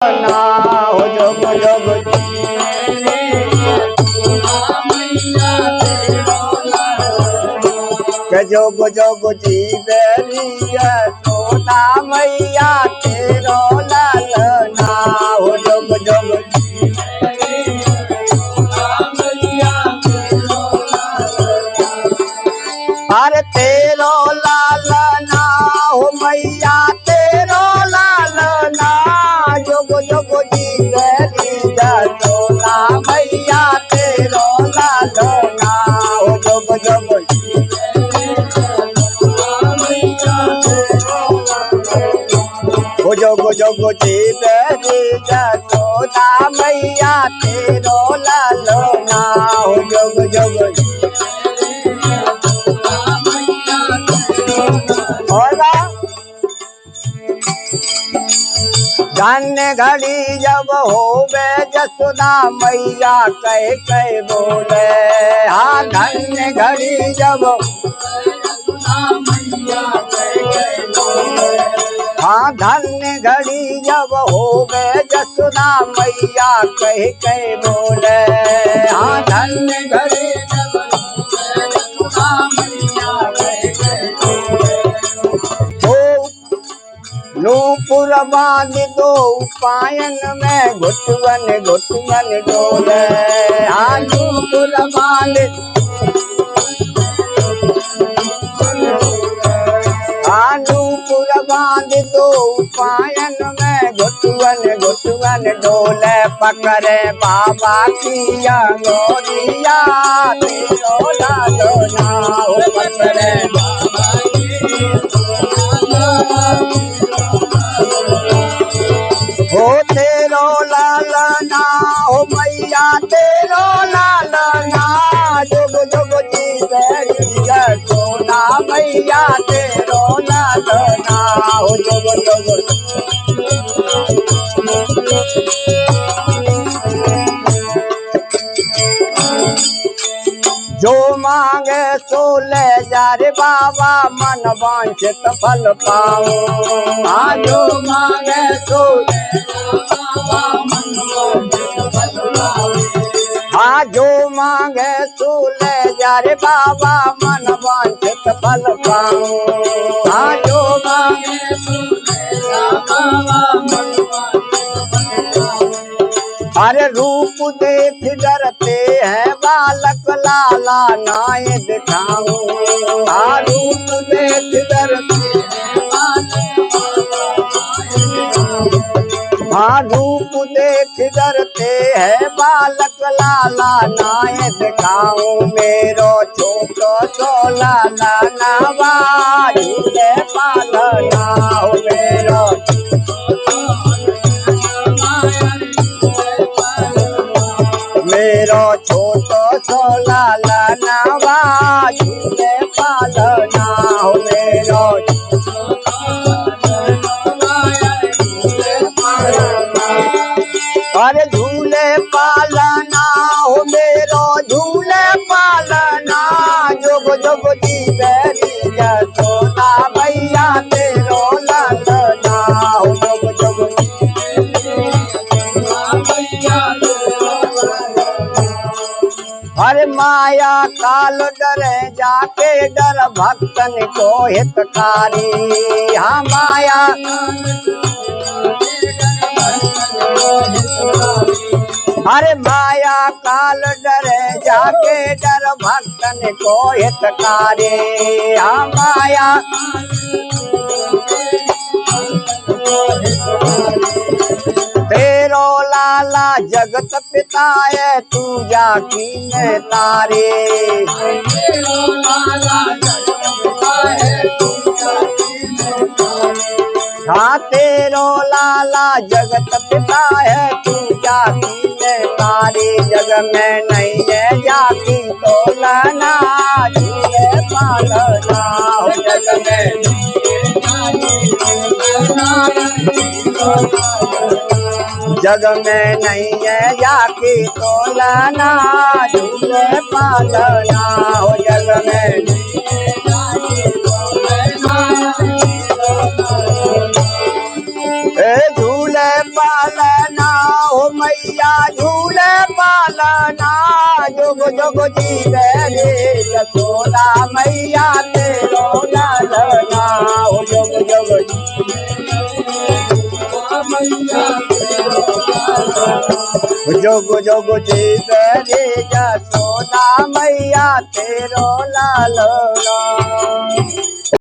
ना हो जोग जोग के जोग जोग जीवेरी सोना मैया तेरो लालना हो जोग जोग अरे तेरो लालना हो मैया तेरो लालना जोग जोग जीवेरी सोना मैया तेरो लालना हो जोग जोग जोग जोग जीवेरी सोना मैया तेरो लालना हो जोग जोग धन्य घड़ी जब होवे जसोदा मैया कह कह बोले हाँ धन्य घड़ी जब हाँ धन्य घड़ी जब होवे जसोदा मैया कह कह बोले हाँ धन्य घड़ी जब जसोदा मैया कह कह नूपुर बांध दो पायन में घुटवन घुटवन डोले हाँ नूपुर बांध हाँ नूपुर बांध दो पायन में घुटवन घुटवन डोले पकड़े बाबा की अंगोरिया तेरो लालना हो पकड़े बाबा हो तेरो लालना हो मैया तेरो लालना जुग जुग जीवेरी सोना मैया तेरो लालना हो जुग जुग जो मांगे सो ले जा रे बाबा मन वांछित फल पाओ हाँ जो मांगे सो हाँ जो मांगे सो ले जा रे बाबा मन वांछित फल पाओ हाँ जो मांगे सो ले जा बाबा मन अरे रूप देख डरते हैं बालक लाला नाय दिखाऊं हाँ रूप देख डरते हाँ रूप देख डरते हैं बालक लाला नाय दिखाऊं मेरो छोटो सो लाला नवाजू ले पालना हो मेरो मेरो छोटो सो लाला नवाजू ले पालना हो मेरो अरे झूले पालना हो मेरो झूले पालना जोग जोग जीवेरी सोना मैया तेरो लालना हो जोग जोग अरे माया काल डरे जाके डर भक्तन को हितकारी हाँ माया अरे माया काल डरे जाके डर भक्तन को हितकारी हाँ माया तेरो लाला जगत पिता है तू जाकी में तारे तेरो लाला जगत पिता है तू जाकी में तारे हाँ तेरो लाला जगत पिता है तू जाकी में तारे जग में नहीं है जाकी तो लाना झूले पालना हो जग में जग में नहीं है जाकी तो लाना झूले पालना हो जग में झूले पालना जोग जोग जीवे रे यशोदा मैया तेरो लालना ओ जोग जोग जोग जोग जीवे रे यशोदा मैया तेरो लालना।